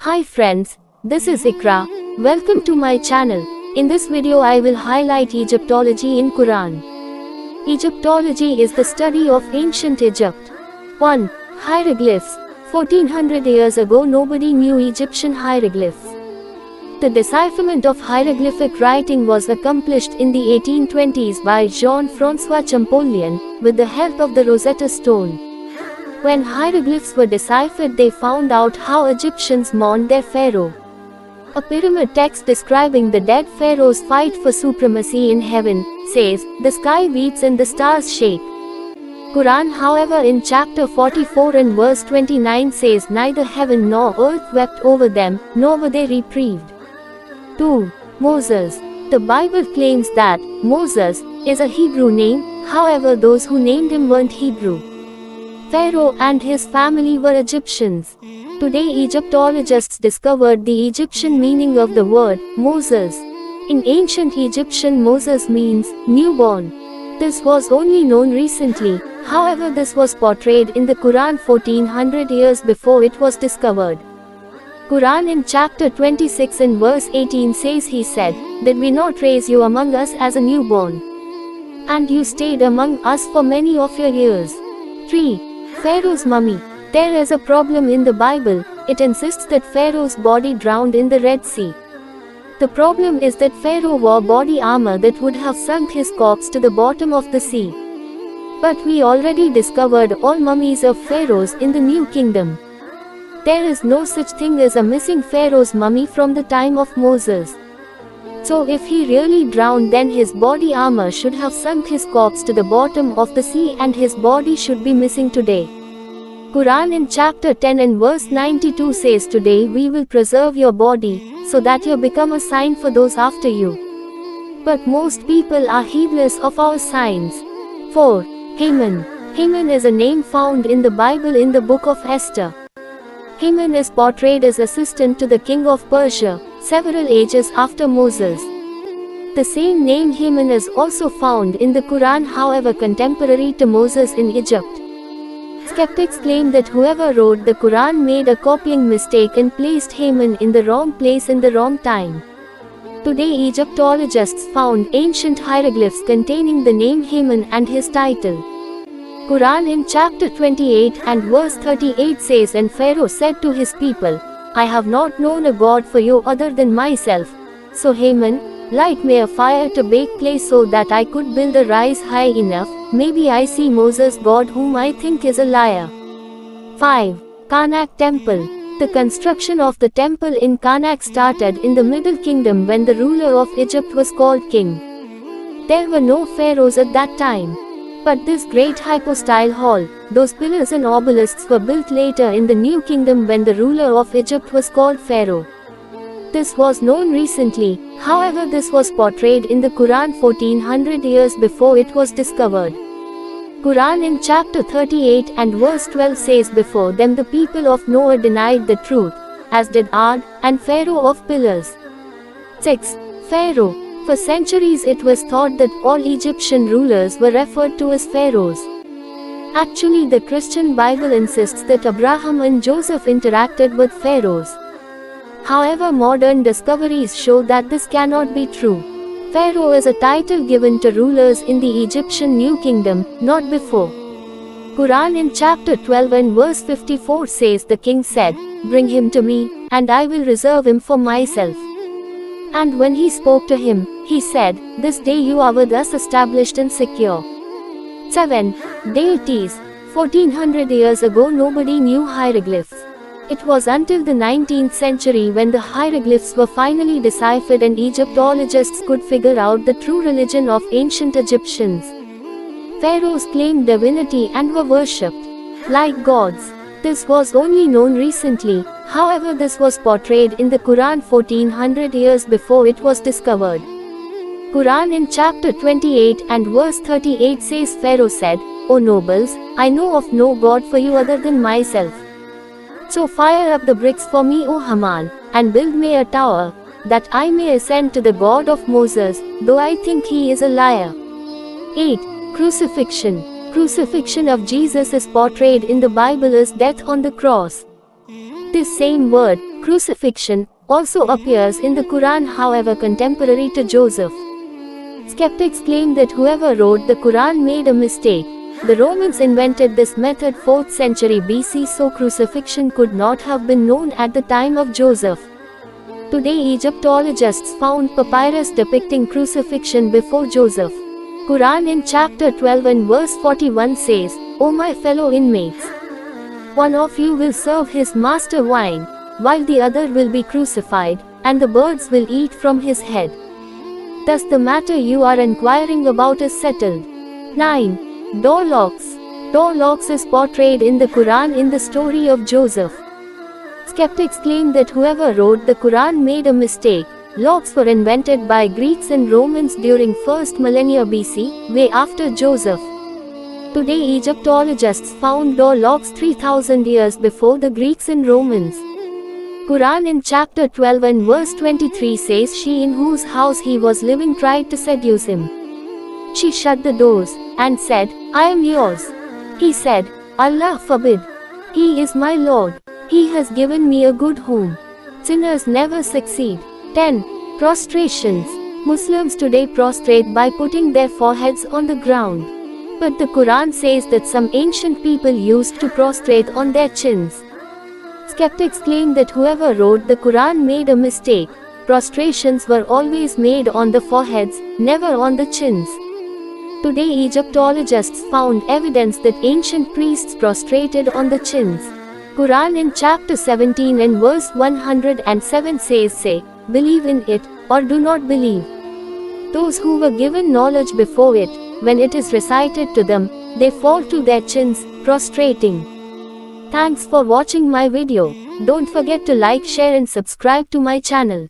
Hi friends, this is Ikra. Welcome to my channel. In this video I will highlight Egyptology in Quran. Egyptology is the study of ancient Egypt. 1. Hieroglyphs. 1400 years ago nobody knew Egyptian hieroglyphs. The decipherment of hieroglyphic writing was accomplished in the 1820s by Jean-François Champollion, with the help of the Rosetta Stone. When hieroglyphs were deciphered they found out how Egyptians mourned their pharaoh. A pyramid text describing the dead pharaoh's fight for supremacy in heaven says, "The sky weeps and the stars shake." Quran, however, in chapter 44 and verse 29 says, "Neither heaven nor earth wept over them, nor were they reprieved." 2. Moses. The Bible claims that Moses is a Hebrew name, however those who named him weren't Hebrew. Pharaoh and his family were Egyptians. Today Egyptologists discovered the Egyptian meaning of the word Moses. In ancient Egyptian, Moses means newborn. This was only known recently, however this was portrayed in the Quran 1400 years before it was discovered. Quran in chapter 26 and verse 18 says, "He said, did we not raise you among us as a newborn? And you stayed among us for many of your years." 3. Pharaoh's mummy. There is a problem in the Bible. It insists that Pharaoh's body drowned in the Red Sea. The problem is that Pharaoh wore body armor that would have sunk his corpse to the bottom of the sea. But we already discovered all mummies of pharaohs in the New Kingdom. There is no such thing as a missing Pharaoh's mummy from the time of Moses. So if he really drowned, then his body armor should have sunk his corpse to the bottom of the sea and his body should be missing today. Quran in chapter 10 and verse 92 says, "Today we will preserve your body, so that you become a sign for those after you." But most people are heedless of our signs. 4. Haman. Haman is a name found in the Bible in the book of Esther. Haman is portrayed as assistant to the king of Persia, several ages after Moses. The same name Haman is also found in the Quran, however contemporary to Moses in Egypt. Skeptics claim that whoever wrote the Quran made a copying mistake and placed Haman in the wrong place in the wrong time. Today Egyptologists found ancient hieroglyphs containing the name Haman and his title. Quran in chapter 28 and verse 38 says, "And Pharaoh said to his people, I have not known a God for you other than myself. So Haman, light me a fire to bake clay so that I could build a rise high enough. Maybe I see Moses' God whom I think is a liar." 5. Kanak Temple. The construction of the temple in Kanak started in the Middle Kingdom when the ruler of Egypt was called king. There were no pharaohs at that time. But this great hypostyle hall, those pillars and obelisks were built later in the New Kingdom when the ruler of Egypt was called Pharaoh. This was known recently, however this was portrayed in the Quran 1400 years before it was discovered. Quran in chapter 38 and verse 12 says, "Before them the people of Noah denied the truth, as did Ad, and Pharaoh of pillars." 6. Pharaoh. For centuries it was thought that all Egyptian rulers were referred to as pharaohs. Actually, the Christian Bible insists that Abraham and Joseph interacted with pharaohs. However, modern discoveries show that this cannot be true. Pharaoh is a title given to rulers in the Egyptian New Kingdom, not before. Quran in chapter 12 and verse 54 says, "The king said, Bring him to me, and I will reserve him for myself. And when he spoke to him, he said, This day you are with us established and secure." 7. Deities. 1400 years ago nobody knew hieroglyphs. It was until the 19th century when the hieroglyphs were finally deciphered and Egyptologists could figure out the true religion of ancient Egyptians. Pharaohs claimed divinity and were worshipped like gods. This was only known recently, however this was portrayed in the Quran 1400 years before it was discovered. Quran in chapter 28 and verse 38 says, "Pharaoh said, O nobles, I know of no God for you other than myself. So fire up the bricks for me, O Haman, and build me a tower, that I may ascend to the God of Moses, though I think he is a liar." 8. Crucifixion. Crucifixion of Jesus is portrayed in the Bible as death on the cross. This same word, Crucifixion also appears in the Quran, however contemporary to Joseph. Skeptics claim that whoever wrote the Quran made a mistake. The Romans invented this method 4th century BC, so crucifixion could not have been known at the time of Joseph. Today Egyptologists found papyrus depicting crucifixion before Joseph. Quran in chapter 12 and verse 41 says, "O my fellow inmates, one of you will serve his master wine, while the other will be crucified, and the birds will eat from his head. Thus the matter you are inquiring about is settled." 9. Door locks. Door locks is portrayed in the Quran in the story of Joseph. Skeptics claim that whoever wrote the Quran made a mistake. Locks were invented by Greeks and Romans during 1st millennia BC, way after Joseph. Today Egyptologists found door locks 3000 years before the Greeks and Romans. Quran in chapter 12 and verse 23 says, "She in whose house he was living tried to seduce him. She shut the doors, and said, 'I am yours.' He said, 'Allah forbid. He is my Lord. He has given me a good home.' Sinners never succeed. 10. Prostrations. Muslims today prostrate by putting their foreheads on the ground. But the Quran says that some ancient people used to prostrate on their chins. Skeptics claim that whoever wrote the Quran made a mistake. Prostrations were always made on the foreheads, never on the chins. Today Egyptologists found evidence that ancient priests prostrated on the chins. Quran in chapter 17 and verse 107 says, "Say, believe in it, or do not believe." Those who were given knowledge before it, when it is recited to them, they fall to their chins, prostrating. Thanks for watching my video. Don't forget to like, share and subscribe to my channel.